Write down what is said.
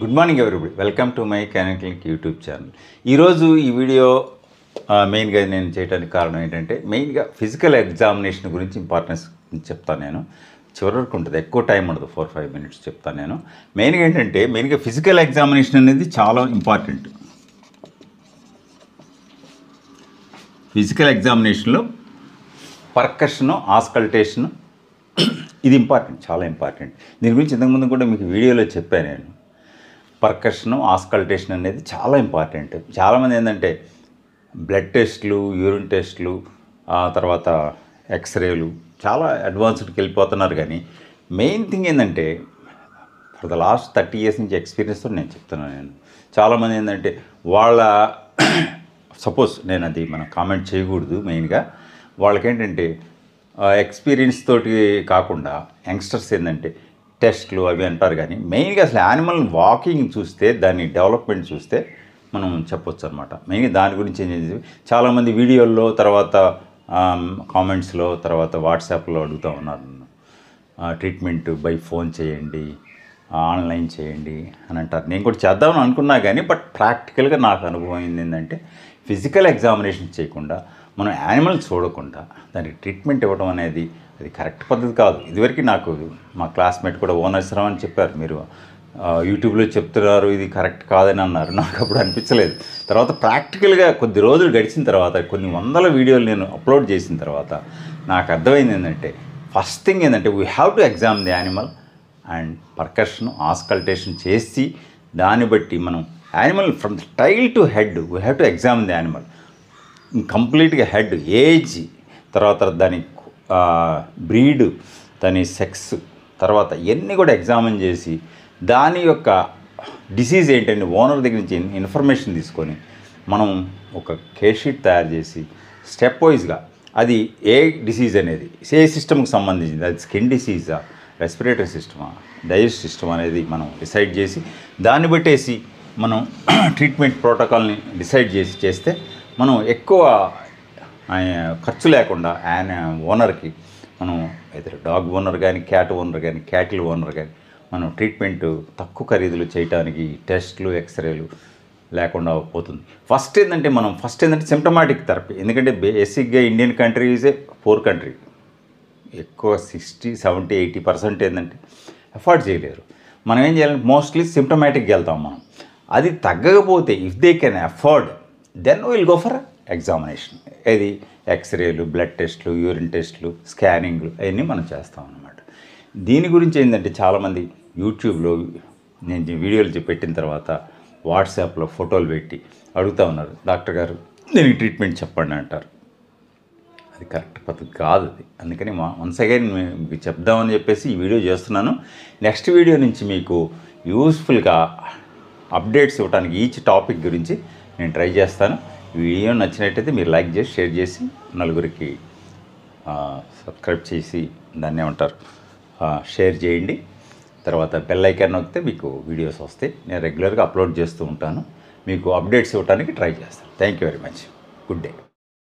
Good morning everybody, welcome to my canal clinic YouTube channel. ఈరోజు ఈ video మెయిన్గా నేను చేయడానికి కారణం ఏంటంటే మెయిన్గా ఫిజికల్ ఎగ్జామినేషన్ గురించి ఇంపార్టెన్స్ చెప్తాను. నేను చివరి వరకు ఉంటుంది, ఎక్కువ టైం ఉండదు, 4-5 minutes చెప్తాను. నేను మెయిన్గా ఏంటంటే ఫిజికల్ ఎగ్జామినేషన్ అనేది చాలా ఇంపార్టెంట్. ఫిజికల్ ఎగ్జామినేషన్లో పర్కషను, ఆస్కల్టేషను ఇది ఇంపార్టెంట్, చాలా ఇంపార్టెంట్. దీని గురించి ఇంతకుముందు కూడా మీకు వీడియోలో చెప్పాను నేను. పర్కషను, ఆస్కల్టేషన్ అనేది చాలా ఇంపార్టెంట్. చాలామంది ఏంటంటే బ్లడ్ టెస్ట్లు, యూరిన్ టెస్ట్లు, తర్వాత ఎక్స్రేలు చాలా అడ్వాన్స్డ్కి వెళ్ళిపోతున్నారు. కానీ మెయిన్ థింగ్ ఏంటంటే ఫర్ ద లాస్ట్ 30 years నుంచి ఎక్స్పీరియన్స్తో నేను చెప్తున్నాను. నేను చాలామంది ఏంటంటే వాళ్ళ సపోజ్ నేను అది మనం కామెంట్ చేయకూడదు. మెయిన్గా వాళ్ళకేంటంటే ఎక్స్పీరియన్స్ తోటి కాకుండా యంగ్స్టర్స్ ఏంటంటే టెస్ట్లు అవి అంటారు. కానీ మెయిన్గా అసలు యానిమల్ వాకింగ్ చూస్తే, దాని డెవలప్మెంట్ చూస్తే మనం చెప్పొచ్చు అనమాట. మెయిన్గా దాని గురించి ఏం చేసి చాలామంది వీడియోల్లో, తర్వాత కామెంట్స్లో, తర్వాత వాట్సాప్లో అడుగుతూ ఉన్నారు, ట్రీట్మెంట్ బై ఫోన్ చేయండి, ఆన్లైన్ చేయండి అని అంటారు. నేను కూడా చేద్దామని అనుకున్నా కానీ బట్ ప్రాక్టికల్గా నాకు అనుభవం ఏంటంటే ఫిజికల్ ఎగ్జామినేషన్ చేయకుండా మనం యానిమల్ చూడకుండా దానికి ట్రీట్మెంట్ ఇవ్వడం అనేది అది కరెక్ట్ పద్ధతి కాదు. ఇదివరకు నాకు మా క్లాస్మేట్ కూడా ఓనర్సరావు అని చెప్పారు, మీరు యూట్యూబ్లో చెప్తున్నారు ఇది కరెక్ట్ కాదని అన్నారు. నాకు అప్పుడు అనిపించలేదు. తర్వాత ప్రాక్టికల్గా కొద్ది రోజులు గడిచిన తర్వాత, కొన్ని వందల వీడియోలు నేను అప్లోడ్ చేసిన తర్వాత నాకు అర్థమైంది ఏంటంటే ఫస్ట్ థింగ్ ఏంటంటే we have to examine the animal and percussion, auscultation చేసి దాన్ని బట్టి మనం animal from the tile to head we have to examine the animal కంప్లీట్గా. హెడ్, ఏజ్, తర్వాత దాని బ్రీడ్, దాని సెక్స్, తర్వాత ఇవన్నీ కూడా ఎగ్జామిన్ చేసి దాని యొక్క డిసీజ్ ఏంటంటే ఓనర్ దగ్గర నుంచి ఇన్ఫర్మేషన్ తీసుకొని మనం ఒక కేస్ షీట్ తయారు చేసి స్టెప్ వైజ్గా అది ఏ డిసీజ్ అనేది ఏ సిస్టమ్కి సంబంధించింది, అది స్కిన్ డిసీజా, రెస్పిరేటరీ సిస్టమా, డైజెస్ట్ సిస్టమ్ అనేది మనం డిసైడ్ చేసి దాన్ని బట్టేసి మనం ట్రీట్మెంట్ ప్రోటోకాల్ని డిసైడ్ చేస్తే మనం ఎక్కువ ఖర్చు లేకుండా ఓనర్కి మనం అయితే డాగ్ ఓనర్ కానీ, క్యాట్ ఓనర్ కానీ, క్యాటిల్ ఓనర్ కానీ మనం ట్రీట్మెంట్ తక్కువ ఖరీదులు చేయడానికి టెస్ట్లు, ఎక్స్రేలు లేకుండా పోతుంది. ఫస్ట్ ఏంటంటే సిమ్టమాటిక్ థెరపీ. ఎందుకంటే బేసిక్గా Indian country is a poor country. ఎక్కువ 60, 70, 80% ఏంటంటే అఫోర్డ్ చేయలేరు. మనం ఏం చేయాలంటే మోస్ట్లీ సిమ్టమాటిక్కి వెళ్తాం మనం. అది తగ్గకపోతే if they can afford then will go for examination. ఇది ఎక్స్రేలు, బ్లడ్ టెస్ట్లు, యూరిన్ టెస్ట్లు, స్కానింగ్లు అవన్నీ మనం చేస్తాం అన్నమాట. దీని గురించి ఏంటంటే చాలామంది యూట్యూబ్లో నేను వీడియోలు పెట్టిన తర్వాత వాట్సాప్లో ఫోటోలు పెట్టి అడుగుతూ ఉన్నారు, డాక్టర్ గారు దీనికి ట్రీట్మెంట్ చెప్పండి అంటారు. అది కరెక్ట్ పద్ధతి కాదు అది. అందుకని వన్స్ అగైన్ మీకు చెప్దామని చెప్పేసి ఈ వీడియో చేస్తున్నాను. నెక్స్ట్ వీడియో నుంచి మీకు యూస్ఫుల్గా అప్డేట్స్ ఇవ్వడానికి ఈచ్ టాపిక్ గురించి నేను ట్రై చేస్తాను. ఈ వీడియో నచ్చినట్టయితే మీరు లైక్ చేసి, షేర్ చేసి, నలుగురికి సబ్స్క్రైబ్ చేసి దాన్ని ఏమంటారు షేర్ చేయండి. తర్వాత బెల్ ఐకాన్ నొక్కితే మీకు వీడియోస్ వస్తాయి. నేను రెగ్యులర్గా అప్లోడ్ చేస్తూ ఉంటాను. మీకు అప్డేట్స్ ఇవ్వడానికి ట్రై చేస్తాను. Thank you very much. Good day.